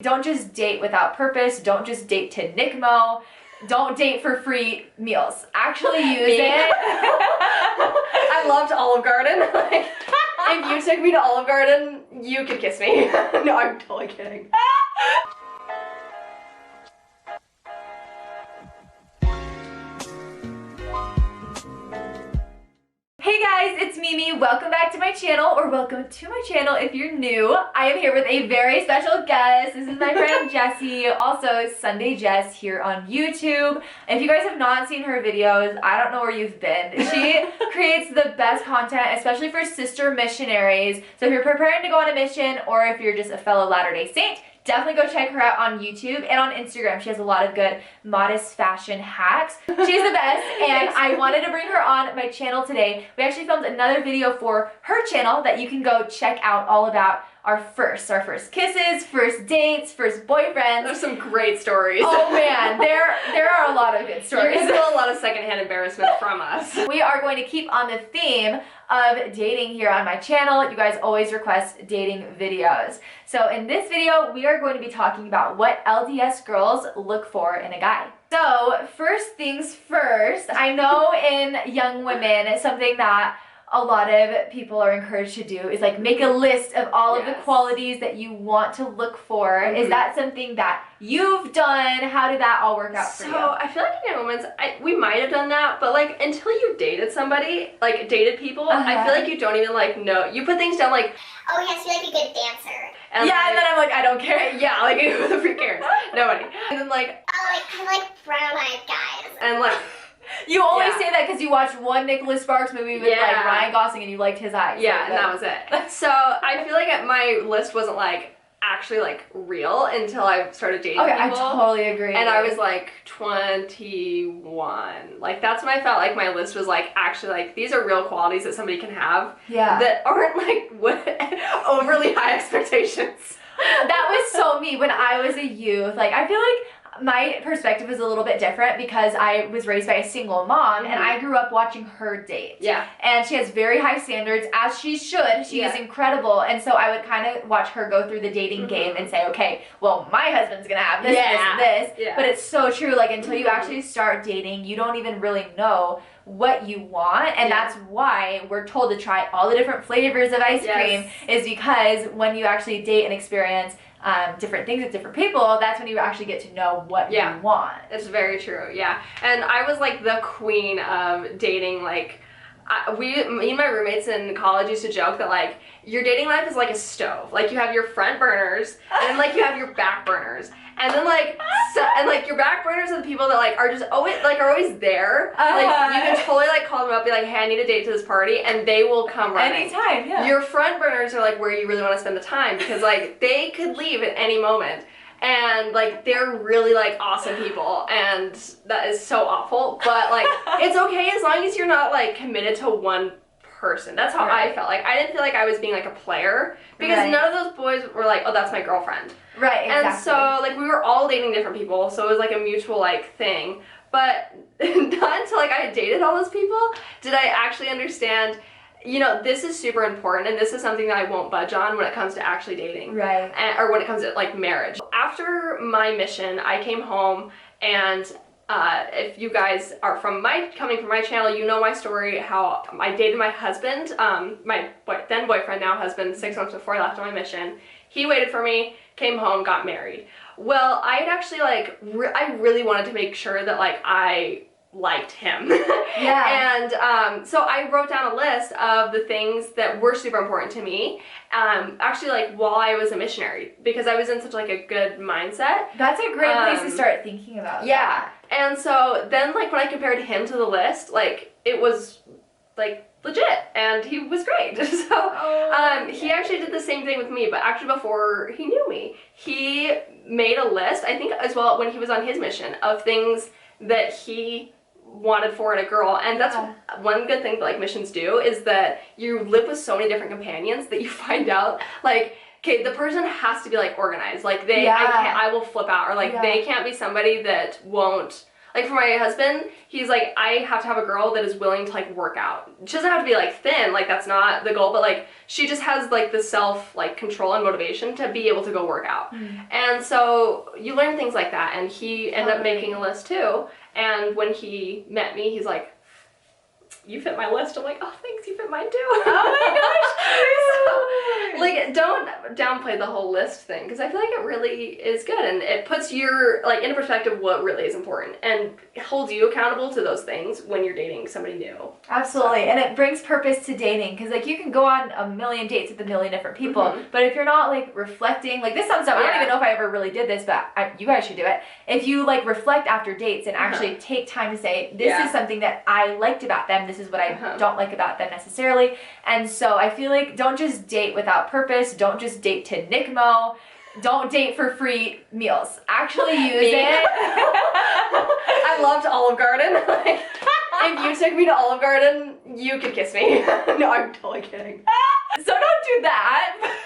Don't just date without purpose. Don't just date to Nick Mo. Don't date for free meals. Actually use it. I loved Olive Garden. Like, if you took me to Olive Garden, you could kiss me. No, I'm totally kidding. Hey guys, it's Mimi. Welcome back to my channel, or welcome to my channel if you're new. I am here with a very special guest. This is my friend Jessie, also Sunday Jess here on YouTube. If you guys have not seen her videos, I don't know where you've been. She creates the best content, especially for sister missionaries. So if you're preparing to go on a mission, or if you're just a fellow Latter-day Saint, definitely go check her out on YouTube and on Instagram. She has a lot of good modest fashion hacks. She's the best, and I wanted to bring her on my channel today. We actually filmed another video for her channel that you can go check out, all about our first kisses, first dates, first boyfriends. There's some great stories. Oh man, there are a lot of good stories. You can feel a lot of secondhand embarrassment from us. We are going to keep on the theme of dating here on my channel. You guys always request dating videos. So in this video, we are going to be talking about what LDS girls look for in a guy. So first things first, I know in young women, it's something that a lot of people are encouraged to do is like make a list of all of the qualities that you want to look for. Is that something that you've done? How did that all work out for you? So I feel like in young women's, we might have done that, but like until you dated somebody, like dated people, I feel like you don't even like know. You put things down like, oh, he has to be like a good dancer. And yeah, and then I'm like, I don't care. Yeah, like who the freak cares? Nobody. And then like, oh, like kind of like brown-eyed guys. And like, you always say that because you watched one Nicholas Sparks movie with like Ryan Gosling and you liked his eyes. Yeah, and that was it. So I feel like my list wasn't like actually like real until I started dating people. I totally agree. And I was like 21. Like that's when I felt like my list was like actually like these are real qualities that somebody can have. Yeah. That aren't like overly high expectations. That was so me when I was a youth. Like I feel like my perspective is a little bit different because I was raised by a single mom and I grew up watching her date. Yeah. And she has very high standards, as she should. She is incredible. And so I would kind of watch her go through the dating game and say, okay, well, my husband's gonna have this, this. Yeah. But it's so true. Like until you actually start dating, you don't even really know what you want, and that's why we're told to try all the different flavors of ice cream, is because when you actually date and experience different things with different people, that's when you actually get to know what you want. It's very true, yeah. And I was like the queen of dating. Like me and my roommates in college used to joke that like your dating life is like a stove. Like you have your front burners and then like you have your back burners. And then like your back burners are the people that like are just always there. Like you can totally like call them up, be like, hey, I need a date to this party, and they will come running. Anytime, yeah. Your front burners are like where you really want to spend the time because like they could leave at any moment. And like they're really like awesome people, and that is so awful, but like it's okay as long as you're not like committed to one person. That's how I felt. Like I didn't feel like I was being like a player because none of those boys were like, oh, that's my girlfriend. Right, exactly. And so like we were all dating different people, so it was like a mutual like thing. But not until like I had dated all those people did I actually understand, you know, this is super important, and this is something that I won't budge on when it comes to actually dating. Right. Or when it comes to like marriage. After my mission, I came home, and if you guys are coming from my channel, you know my story, how I dated my husband, my then boyfriend, now husband, 6 months before I left on my mission. He waited for me, came home, got married. Well, I had actually like, I really wanted to make sure that like I liked him. Yeah. And so I wrote down a list of the things that were super important to me, actually like while I was a missionary, because I was in such like a good mindset. That's a great place to start thinking about. Yeah. And so then like when I compared him to the list, like it was like legit, and he was great. So he actually did the same thing with me, but actually before he knew me, he made a list, I think as well when he was on his mission, of things that he wanted for in a girl. And that's one good thing that like missions do, is that you live with so many different companions that you find out like, okay, the person has to be like organized, like I will flip out, or like they can't be somebody that won't Like for my husband, he's like, I have to have a girl that is willing to like work out. She doesn't have to be like thin, like that's not the goal, but like she just has like the self like control and motivation to be able to go work out. And so you learn things like that, and he ended up making a list too. And when he met me, he's like, you fit my list. I'm like, oh, thanks, you fit mine too. Oh my gosh. So, like, don't downplay the whole list thing, because I feel like it really is good, and it puts your, like, into perspective what really is important, and holds you accountable to those things when you're dating somebody new. Absolutely, and it brings purpose to dating, because, like, you can go on a million dates with a million different people, but if you're not, like, reflecting, like, this sounds dumb, I don't even know if I ever really did this, but you guys should do it. If you, like, reflect after dates and actually take time to say, this is something that I liked about them, this is what I don't like about them necessarily, and so I feel like don't just date without purpose, don't just date to Nick Mo, don't date for free meals. Actually use it. I loved Olive Garden. Like, if you took me to Olive Garden, you could kiss me. No, I'm totally kidding. So don't do that.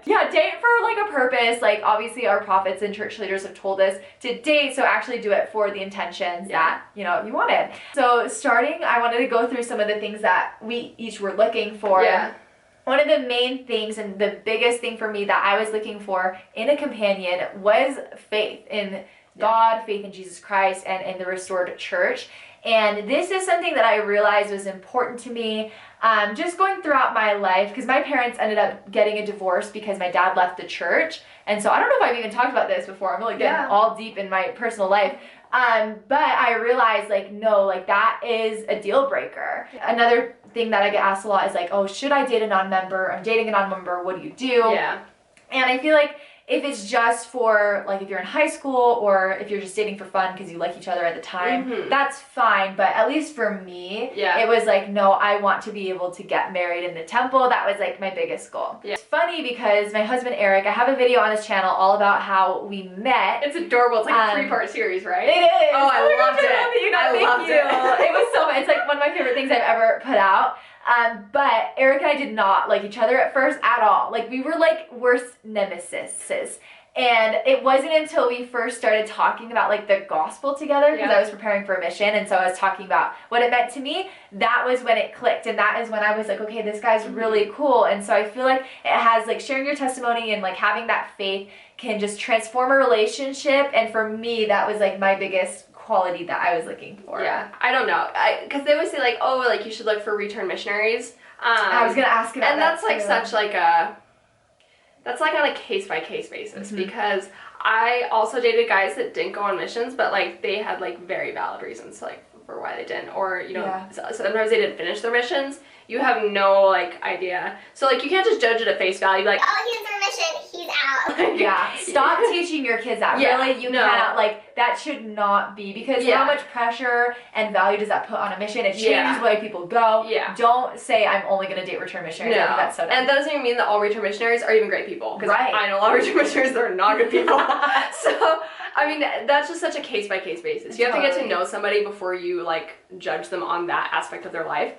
Yeah, date for like a purpose. Like obviously our prophets and church leaders have told us to date, so actually do it for the intentions that, you know, you wanted. So starting, I wanted to go through some of the things that we each were looking for. Yeah. One of the main things and the biggest thing for me that I was looking for in a companion was faith in God, faith in Jesus Christ, and in the restored church. And this is something that I realized was important to me just going throughout my life, because my parents ended up getting a divorce because my dad left the church. And so I don't know if I've even talked about this before. I'm really getting all deep in my personal life. But I realized, like, no, like, that is a deal breaker. Another thing that I get asked a lot is, like, oh, should I date a non-member? I'm dating a non-member. What do you do? Yeah. And I feel like if it's just for, like, if you're in high school or if you're just dating for fun because you like each other at the time, that's fine. But at least for me, it was like, no, I want to be able to get married in the temple. That was, like, my biggest goal. Yeah. It's funny because my husband, Eric, I have a video on his channel all about how we met. It's adorable. It's like a 3-part series, right? It is. Oh, I loved it. I loved it. It was so much. It's, like, one of my favorite things I've ever put out. But Eric and I did not like each other at first at all. Like, we were like worst nemesis. And it wasn't until we first started talking about like the gospel together, because I was preparing for a mission, and so I was talking about what it meant to me, that was when it clicked, and that is when I was like, okay, this guy's really cool. And so I feel like it has, like, sharing your testimony and like having that faith can just transform a relationship, and for me that was like my biggest quality that I was looking for. Yeah, I don't know, because they always say like, oh, like you should look for return missionaries. I was gonna ask about and that, that's like too. such like a, that's like on a case-by-case basis, because I also dated guys that didn't go on missions, but like they had like very valid reasons like for why they didn't, or you know, sometimes they didn't finish their missions. You have no like idea, so like you can't just judge it at face value. Like, Oh, he's on mission, he's out. Yeah, stop teaching your kids that. Really, you cannot, like, that should not be, because how much pressure and value does that put on a mission? It changes the way people go. Don't say, I'm only going to date return missionaries. I think that's so dumb. And that doesn't even mean that all return missionaries are even great people, because I know a lot of return missionaries that are not good people. So, I mean, that's just such a case-by-case basis. You have to get to know somebody before you, like, judge them on that aspect of their life.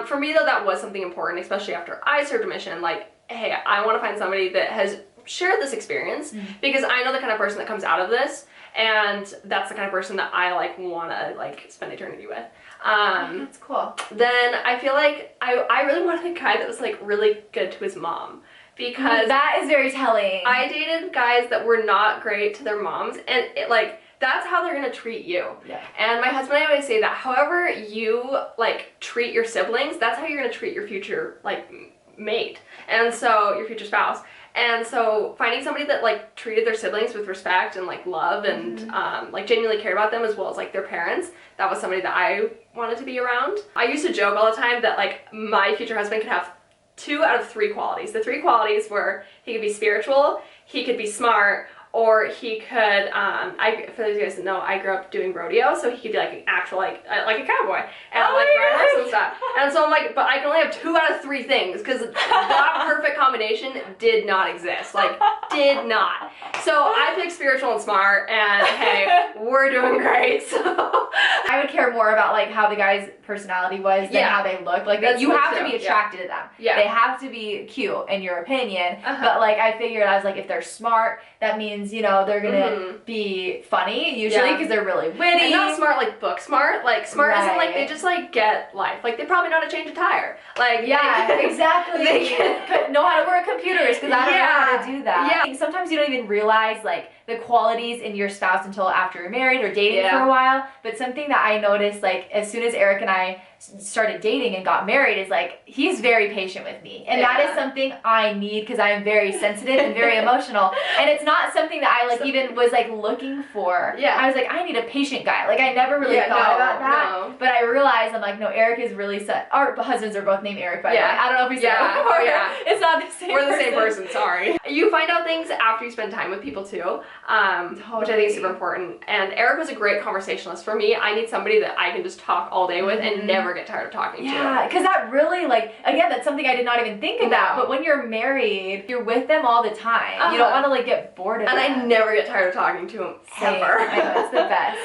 For me, though, that was something important, especially after I served a mission. Like, hey, I want to find somebody that has shared this experience, because I know the kind of person that comes out of this, and that's the kind of person that I, like, want to, like, spend eternity with. That's cool. Then I feel like I really wanted a guy that was, like, really good to his mom. Because that is very telling. I dated guys that were not great to their moms, and it, like, that's how they're gonna treat you. Yeah. And my husband and I always say that however you, like, treat your siblings, that's how you're gonna treat your future, like, mate. And so, your future spouse. And so, finding somebody that, like, treated their siblings with respect and, like, love and, like, genuinely cared about them as well as, like, their parents, that was somebody that I wanted to be around. I used to joke all the time that, like, my future husband could have 2 out of 3 qualities. The 3 qualities were he could be spiritual, he could be smart, or he could, for those of you guys that know, I grew up doing rodeo, so he could be like an actual, like a cowboy, and like ride horse and stuff. And so I'm like, but I can only have 2 out of 3 things, because that perfect combination did not exist, like, did not. So I picked spiritual and smart, and hey, we're doing great, so. I would care more about, like, how the guy's personality was than how they looked. Like, you have to be attracted to them. Yeah. They have to be cute, in your opinion, but, like, I figured, I was like, if they're smart, that means means, you know, they're gonna be funny usually because they're really witty. And not smart like book smart. Like smart isn't like they just like get life. Like they probably know how to change a tire. Like exactly. They know how to work computers because I don't know how to do that. Yeah. Sometimes you don't even realize like the qualities in your spouse until after you're married or dating for a while. But something that I noticed, like as soon as Eric and I started dating and got married, is like he's very patient with me, and that is something I need because I am very sensitive and very emotional. And it's not something that I like even was like looking for. I was like, I need a patient guy. Like I never really thought about that, but I realized I'm like, no, Eric is really our husbands are both named Eric, by the way. I don't know if we said that before. It's not the same. We're the same person. Sorry. You find out things after you spend time with people too, which I think is super important. And Eric was a great conversationalist for me. I need somebody that I can just talk all day with and never get tired of talking to. Yeah, because that really, like, again, that's something I did not even think about. But when you're married, you're with them all the time. You don't want to like get bored of them. And I never get tired of talking to them ever. I know, it's the best.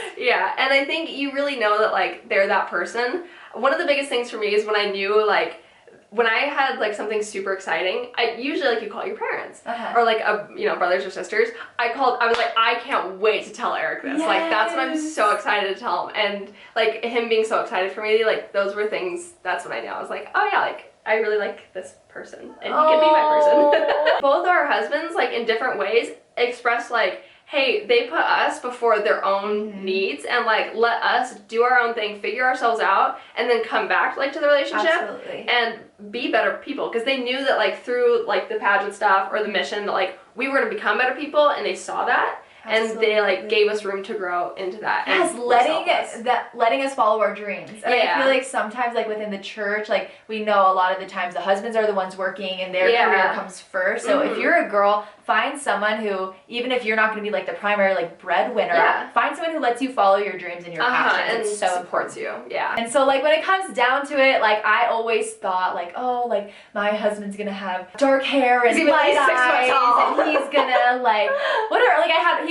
And I think you really know that like they're that person. One of the biggest things for me is when I knew like when I had like something super exciting, I usually like you call your parents or like brothers or sisters. I was like, I can't wait to tell Eric this. Like that's what I'm so excited to tell him. And like him being so excited for me, like those were things. That's when I knew. I was like, oh yeah, like I really like this person, and he can be my person. Both our husbands, like in different ways, express like, hey, they put us before their own needs and like let us do our own thing, figure ourselves out, and then come back like to the relationship and be better people, because they knew that like through like the pageant stuff or the mission that like we were going to become better people, and they saw that. And they like gave us room to grow into that. Yes, letting us follow our dreams. And I feel like sometimes like within the church, like we know a lot of the times the husbands are the ones working and their career comes first. So if you're a girl, find someone who, even if you're not going to be like the primary like breadwinner, find someone who lets you follow your dreams and your passions. And it's so supports you. And so like when it comes down to it, like I always thought like, oh, like my husband's gonna have dark hair and light eyes, and he's gonna like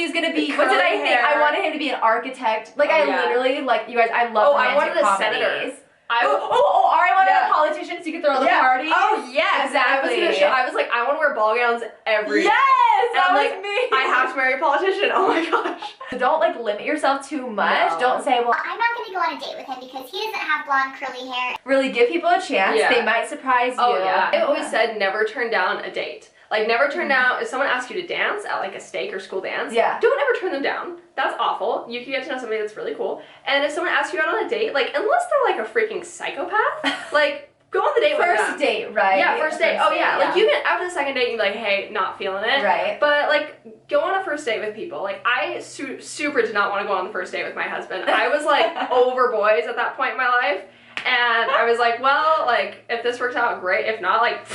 he's gonna be, what did I think? I wanted him to be an architect. Like I literally, like you guys, I love romantic comedies. I wanted a politician so you could throw the party. Oh yeah, exactly. I was like, I want to wear ball gowns every day. That was like, me. I have to marry a politician. Oh my gosh. Don't like limit yourself too much. Don't say, well, I'm not going to go on a date with him because he doesn't have blonde curly hair. Really give people a chance. They might surprise you. I always said never turn down a date. Like never turn down, if someone asks you to dance at like a stake or school dance, don't ever turn them down. That's awful. You can get to know somebody that's really cool. And if someone asks you out on a date, like unless they're like a freaking psychopath, like go on the date with them. First date, right? Yeah, first date. Oh yeah. Like you can, after the second date, you be like, hey, not feeling it. Right. But like go on a first date with people. Like I super did not want to go on the first date with my husband. I was like over boys at that point in my life. And I was like, well, like if this works out, great. If not, like,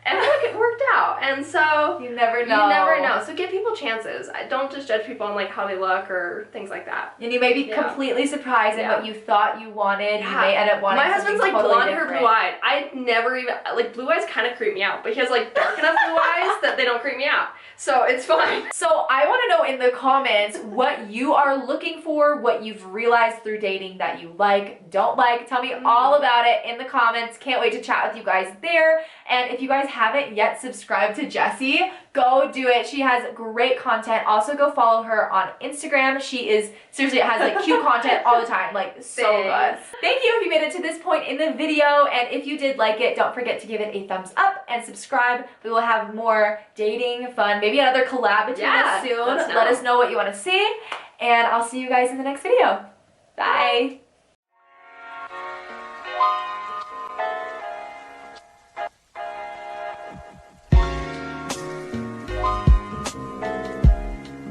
and like it worked out. And so you never know. You never know. So give people chances. Don't just judge people on like how they look or things like that. And you may be completely surprised at what you thought you wanted. You may end up wanting My husband's like totally blonde hair, blue eyed. I never even like blue eyes kind of creep me out, but he has like dark enough blue eyes that they don't creep me out. So it's fine. So I want to know in the comments what you are looking for, what you've realized through dating that you like, don't like. Tell me all about it in the comments. Can't wait to chat with you guys there. And if you guys haven't yet subscribed to Jessie, go do it. She has great content. Also go follow her on Instagram. She is, seriously, it has like cute content all the time. Like so good. Thank you if you made it to this point in the video. And if you did like it, don't forget to give it a thumbs up and subscribe. We will have more dating fun, maybe another collab between us soon. Let us know what you want to see. And I'll see you guys in the next video. Bye.